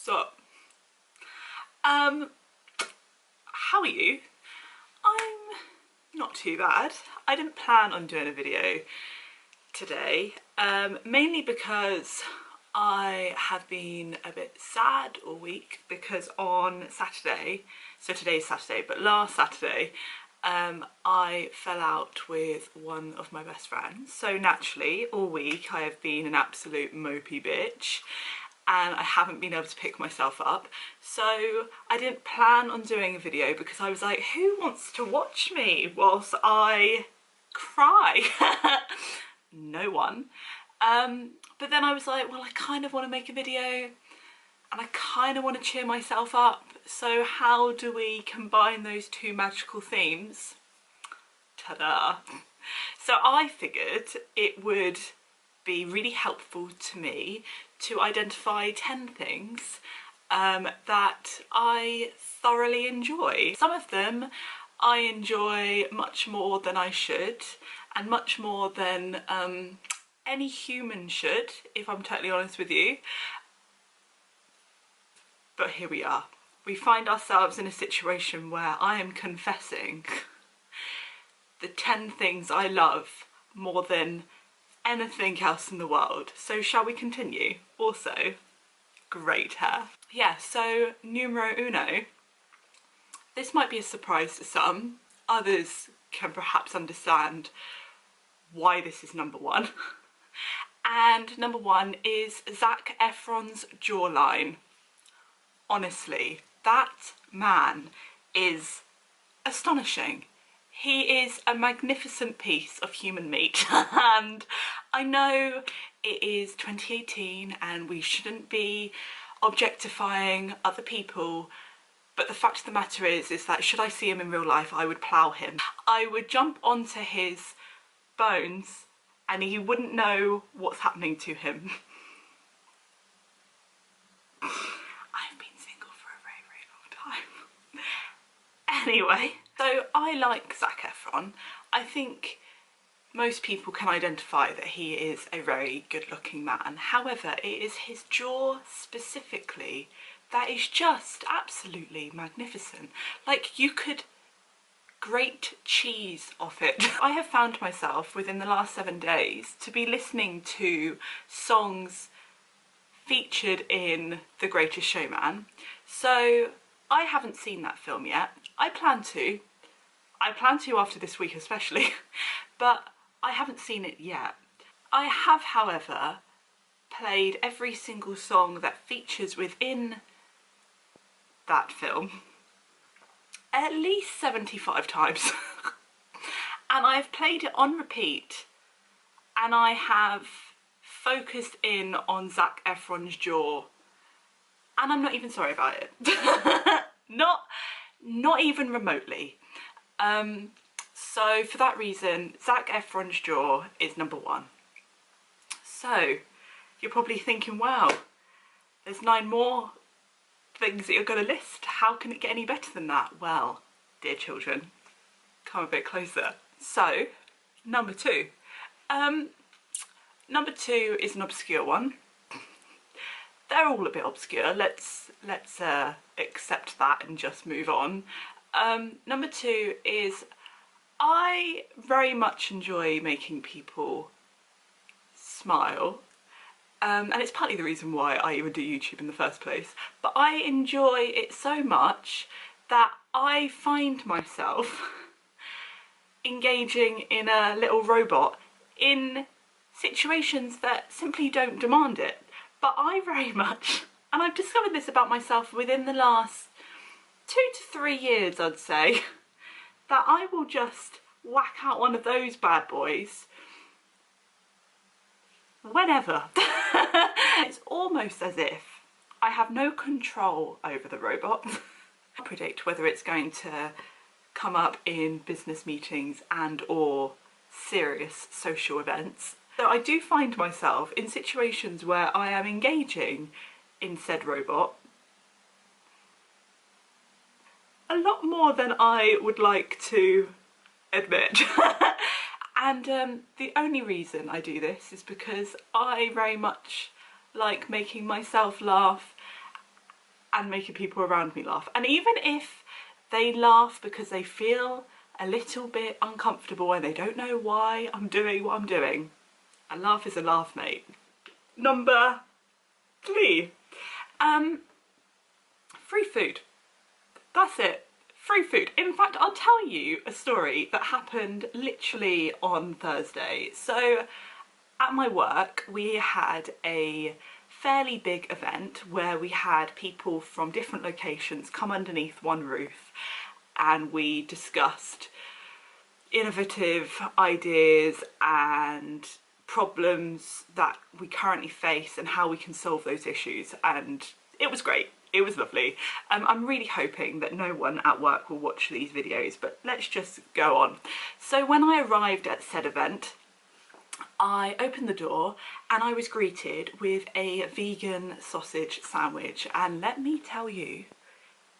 So, how are you? I'm not too bad. I didn't plan on doing a video today, mainly because I have been a bit sad all week because on Saturday, so today's Saturday, but last Saturday, I fell out with one of my best friends. So naturally, all week I have been an absolute mopey bitch and I haven't been able to pick myself up. So I didn't plan on doing a video because I was like, who wants to watch me whilst I cry? No one. But then I was like, well, I kind of want to make a video and I kind of want to cheer myself up. So how do we combine those two magical themes? Ta-da! So I figured it would be really helpful to me to identify 10 things that I thoroughly enjoy. Some of them I enjoy much more than I should, and much more than any human should, if I'm totally honest with you. But here we are. We find ourselves in a situation where I am confessing the 10 things I love more than anything else in the world. So shall we continue? Also, great hair. Yeah, so numero uno. This might be a surprise to some. Others can perhaps understand why this is number one. And number one is Zac Efron's jawline. Honestly, that man is astonishing. He is a magnificent piece of human meat. And I know it is 2018 and we shouldn't be objectifying other people, but the fact of the matter is that should I see him in real life, I would plough him. I would jump onto his bones and he wouldn't know what's happening to him. I've been single for a very, very long time. Anyway, so I like Zac Efron. I think most people can identify that he is a very good looking man. However, it is his jaw specifically that is just absolutely magnificent. Like, you could grate cheese off it. I have found myself within the last 7 days to be listening to songs featured in The Greatest Showman. So I haven't seen that film yet. I plan to after this week especially, but I haven't seen it yet. I have, however, played every single song that features within that film at least 75 times. And I've played it on repeat, and I have focused in on Zac Efron's jaw, and I'm not even sorry about it. not even remotely. So for that reason, Zac Efron's jaw is number one. So you're probably thinking, wow, there's 9 more things that you're going to list. How can it get any better than that? Well, dear children, come a bit closer. So, number two. Number two is an obscure one. They're all a bit obscure. Let's accept that and just move on. Number two is I very much enjoy making people smile. And it's partly the reason why I even do YouTube in the first place, but I enjoy it so much that I find myself engaging in a little robot in situations that simply don't demand it. But I very much, and I've discovered this about myself within the last 2 to 3 years, I'd say, that I will just whack out one of those bad boys whenever. It's almost as if I have no control over the robot. I predict whether it's going to come up in business meetings and or serious social events. So I do find myself in situations where I am engaging in said robot a lot more than I would like to admit. And the only reason I do this is because I very much like making myself laugh and making people around me laugh. And even if they laugh because they feel a little bit uncomfortable and they don't know why I'm doing what I'm doing, a laugh is a laugh, mate. Number 3, free food. That's it. Free food. In fact, I'll tell you a story that happened literally on Thursday. So at my work, we had a fairly big event where we had people from different locations come underneath one roof, and we discussed innovative ideas and problems that we currently face and how we can solve those issues, and it was great. It was lovely. I'm really hoping that no one at work will watch these videos, but let's just go on. So when I arrived at said event, I opened the door and I was greeted with a vegan sausage sandwich, and let me tell you,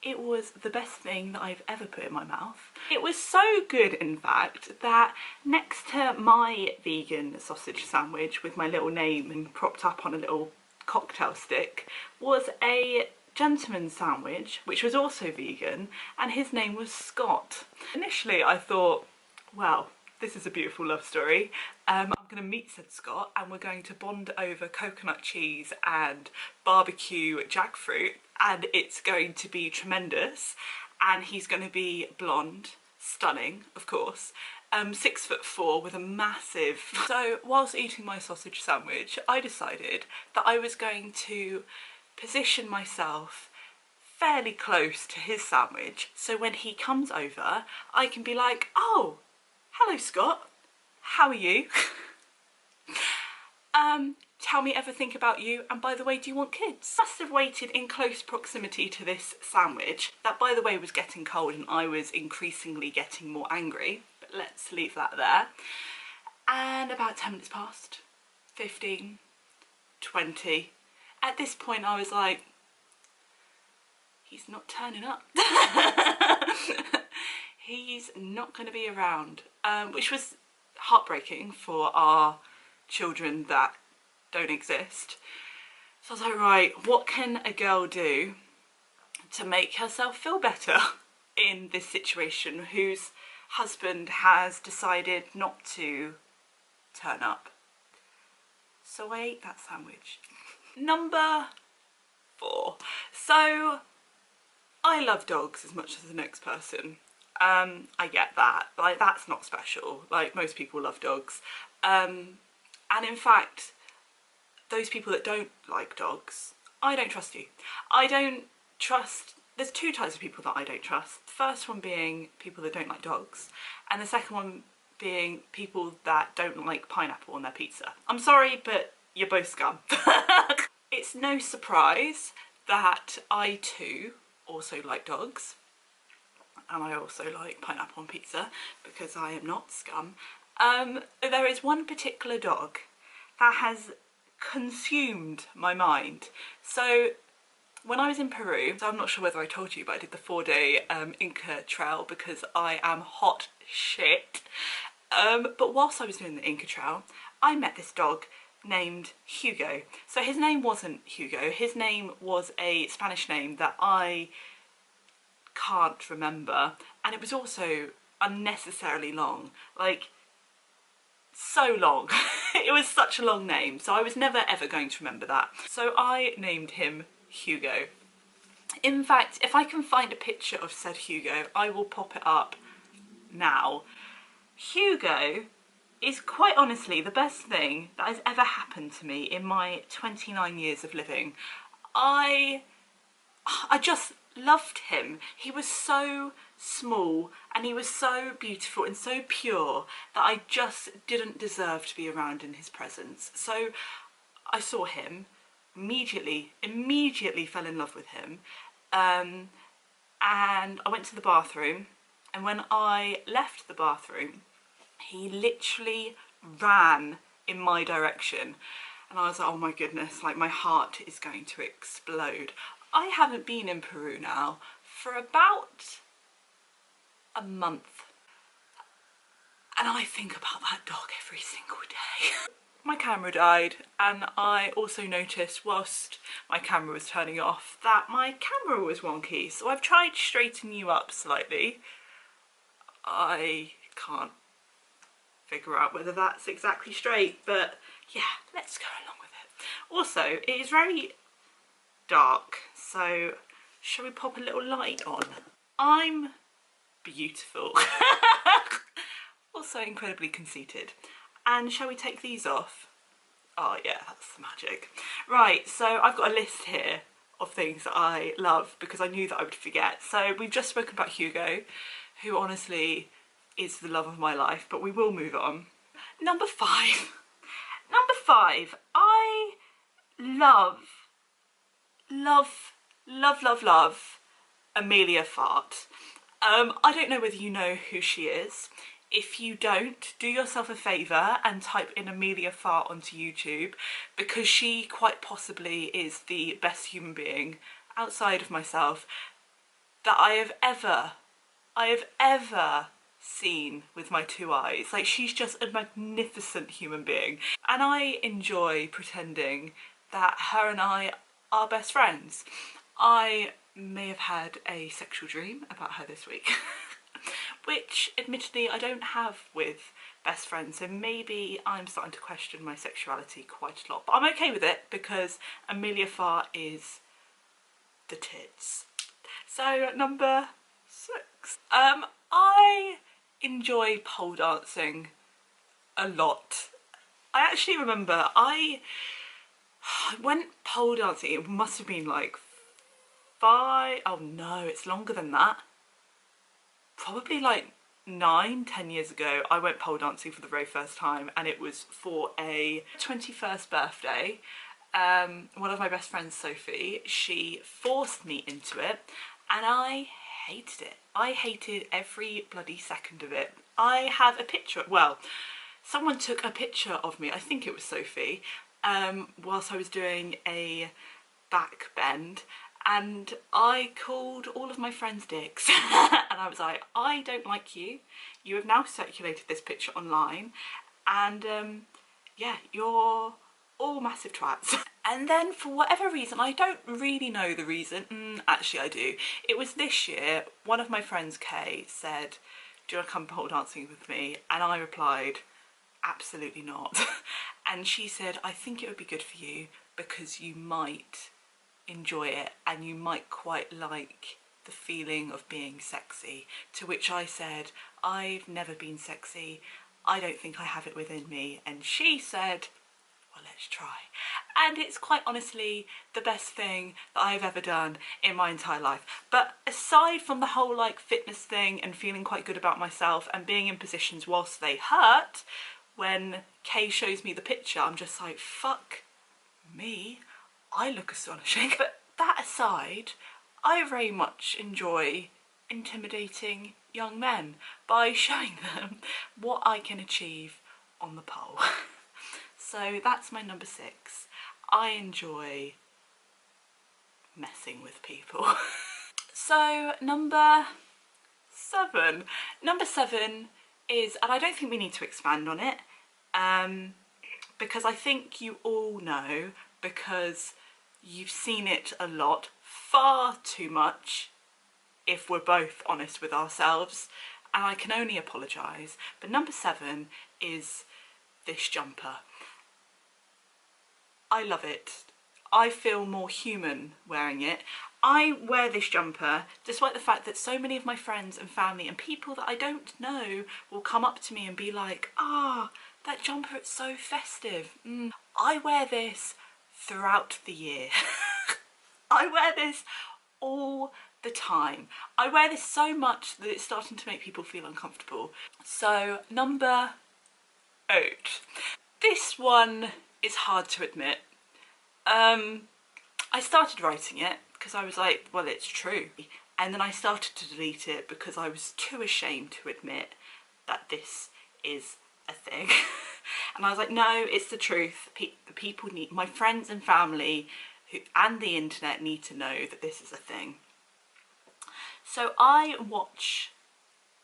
it was the best thing that I've ever put in my mouth. It was so good, in fact, that next to my vegan sausage sandwich with my little name propped up on a little cocktail stick was a gentleman's sandwich, which was also vegan, and his name was Scott. Initially I thought, well, this is a beautiful love story. I'm going to meet said Scott and we're going to bond over coconut cheese and barbecue jackfruit, and it's going to be tremendous. And he's going to be blonde, stunning, of course, 6'4" with a massive... So whilst eating my sausage sandwich, I decided that I was going to position myself fairly close to his sandwich, so when he comes over I can be like, oh, hello Scott, how are you? Tell me everything about you, and by the way, do you want kids? I must have waited in close proximity to this sandwich, that by the way was getting cold and I was increasingly getting more angry, but let's leave that there. And about 10 minutes passed, 15, 20. At this point I was like, he's not turning up. He's not going to be around, which was heartbreaking for our children that don't exist. So I was like, right, what can a girl do to make herself feel better in this situation whose husband has decided not to turn up? So I ate that sandwich. Number 4. So I love dogs as much as the next person. I get that, like, that's not special, like most people love dogs, and in fact those people that don't like dogs, I don't trust you. I don't trust, there's 2 types of people that I don't trust. The first one being people that don't like dogs, and the second one being people that don't like pineapple on their pizza. I'm sorry, but you're both scum. It's no surprise that I too also like dogs, and I also like pineapple on pizza because I am not scum. There is one particular dog that has consumed my mind. So when I was in Peru, so I'm not sure whether I told you, but I did the 4-day Inca trail because I am hot shit. But whilst I was doing the Inca trail, I met this dog named Hugo. So his name wasn't Hugo, his name was a Spanish name that I can't remember, and it was also unnecessarily long, like so long. It was such a long name, so I was never ever going to remember that. So I named him Hugo. In fact, if I can find a picture of said Hugo, I will pop it up now. Hugo is quite honestly the best thing that has ever happened to me in my 29 years of living. I just loved him. He was so small and he was so beautiful and so pure that I just didn't deserve to be around in his presence. So I saw him, immediately fell in love with him, and I went to the bathroom, and when I left the bathroom he literally ran in my direction, and I was like, oh my goodness, like my heart is going to explode. I haven't been in Peru now for about a month, and I think about that dog every single day. my camera died, and I also noticed whilst my camera was turning off that my camera was wonky, so I've tried to straighten you up slightly. I can't figure out whether that's exactly straight, but yeah, let's go along with it. Also, it is very dark, so shall we pop a little light on? I'm beautiful. Also incredibly conceited. And shall we take these off? Oh yeah, that's the magic. Right, so I've got a list here of things that I love because I knew that I would forget. So we've just spoken about Hugo, who honestly is the love of my life, but we will move on. Number 5. Number 5, I love Amelia Fart. I don't know whether you know who she is. If you don't, do yourself a favour and type in Amelia Fart onto YouTube, because she quite possibly is the best human being outside of myself that I have ever seen with my 2 eyes. Like, she's just a magnificent human being, and I enjoy pretending that her and I are best friends. I may have had a sexual dream about her this week. Which admittedly I don't have with best friends, so maybe I'm starting to question my sexuality quite a lot, but I'm okay with it because Amelia Fart is the tits. So number 6, I enjoy pole dancing a lot. I actually remember I went pole dancing, it must have been like 5, oh no, it's longer than that. Probably like 9-10 years ago, I went pole dancing for the very first time, and it was for a 21st birthday. One of my best friends, Sophie, she forced me into it, and I hated it. I hated every bloody second of it. I have a picture, well, someone took a picture of me, I think it was Sophie, whilst I was doing a back bend, and I called all of my friends dicks. And I was like, I don't like you. You have now circulated this picture online, and yeah, you're all massive twats. And then for whatever reason, I don't really know the reason, actually I do. It was this year, one of my friends, Kay, said, do you want to come pole dancing with me? And I replied, absolutely not. And she said, I think it would be good for you because you might enjoy it and you might quite like the feeling of being sexy. To which I said, I've never been sexy, I don't think I have it within me. And she said, well, let's try. And it's quite honestly the best thing that I've ever done in my entire life. But aside from the whole like fitness thing and feeling quite good about myself and being in positions whilst they hurt, when Kay shows me the picture, I'm just like, fuck me, I look astonishing. But that aside, I very much enjoy intimidating young men by showing them what I can achieve on the pole. So that's my number 6. I enjoy messing with people. So number 7. Number 7 is, and I don't think we need to expand on it, because I think you all know, because you've seen it a lot, far too much, if we're both honest with ourselves, and I can only apologise, but number 7 is this jumper. I love it. I feel more human wearing it. I wear this jumper despite the fact that so many of my friends and family and people that I don't know will come up to me and be like, ah, that jumper, it's so festive. I wear this throughout the year. I wear this all the time. I wear this so much that it's starting to make people feel uncomfortable. So number 8. This one is hard to admit. I started writing it because I was like, well, it's true. And then I started to delete it because I was too ashamed to admit that this is a thing. And I was like, no, it's the truth. The people need, my friends and family and the internet need to know that this is a thing. So I watch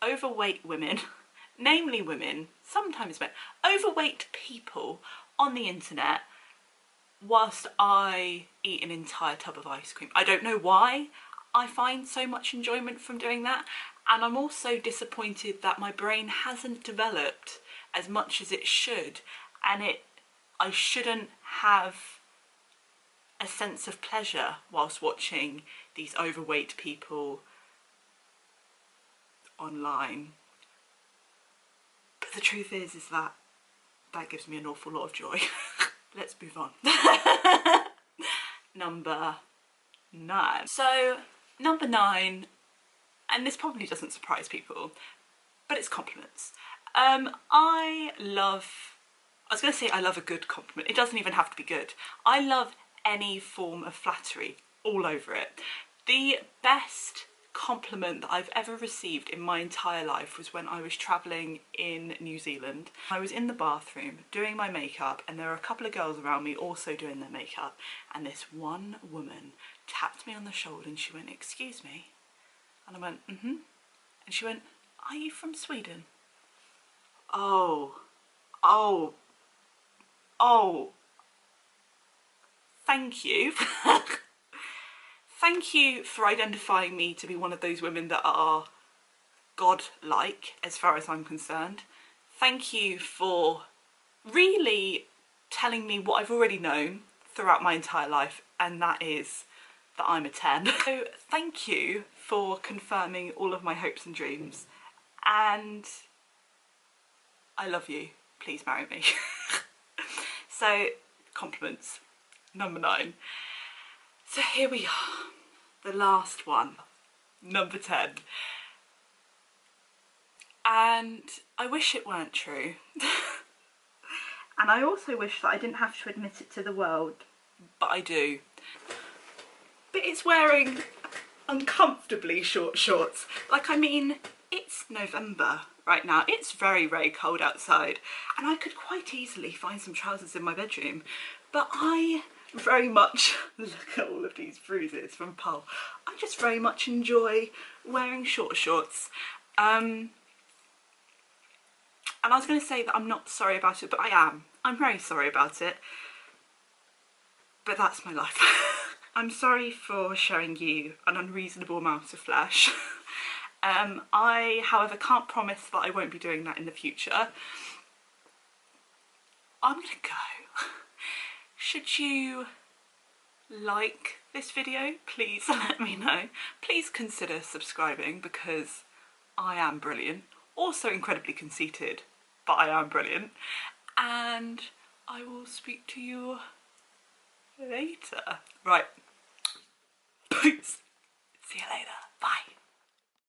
overweight women, namely women, sometimes men, overweight people on the internet whilst I eat an entire tub of ice cream. I don't know why I find so much enjoyment from doing that, and I'm also disappointed that my brain hasn't developed as much as it should, and I shouldn't have a sense of pleasure whilst watching these overweight people online. But the truth is that gives me an awful lot of joy. Let's move on. Number 9. So number 9, and this probably doesn't surprise people, but it's compliments. I was going to say I love a good compliment. It doesn't even have to be good. I love any form of flattery, all over it. The best compliment that I've ever received in my entire life was when I was travelling in New Zealand. I was in the bathroom doing my makeup, and there were a couple of girls around me also doing their makeup, and this one woman tapped me on the shoulder and she went, "Excuse me?" And I went, "Mm-hmm." And she went, "Are you from Sweden?" Oh, thank you. Thank you for identifying me to be one of those women that are God-like, as far as I'm concerned. Thank you for really telling me what I've already known throughout my entire life, and that is that I'm a 10. So thank you for confirming all of my hopes and dreams, and I love you. Please marry me. So, compliments, number 9. So here we are, the last one, number 10. And I wish it weren't true. And I also wish that I didn't have to admit it to the world, but I do. But it's wearing uncomfortably short shorts. Like, I mean, it's November right now. It's very, very cold outside, and I could quite easily find some trousers in my bedroom, but I very much, look at all of these bruises from Paul, I just very much enjoy wearing short shorts. And I was going to say that I'm not sorry about it, but I am. I'm very sorry about it, but that's my life. I'm sorry for showing you an unreasonable amount of flesh. I, however, can't promise that I won't be doing that in the future. I'm gonna go. Should you like this video, please let me know. Please consider subscribing, because I am brilliant. Also incredibly conceited, but I am brilliant. And I will speak to you later. Right. Peace.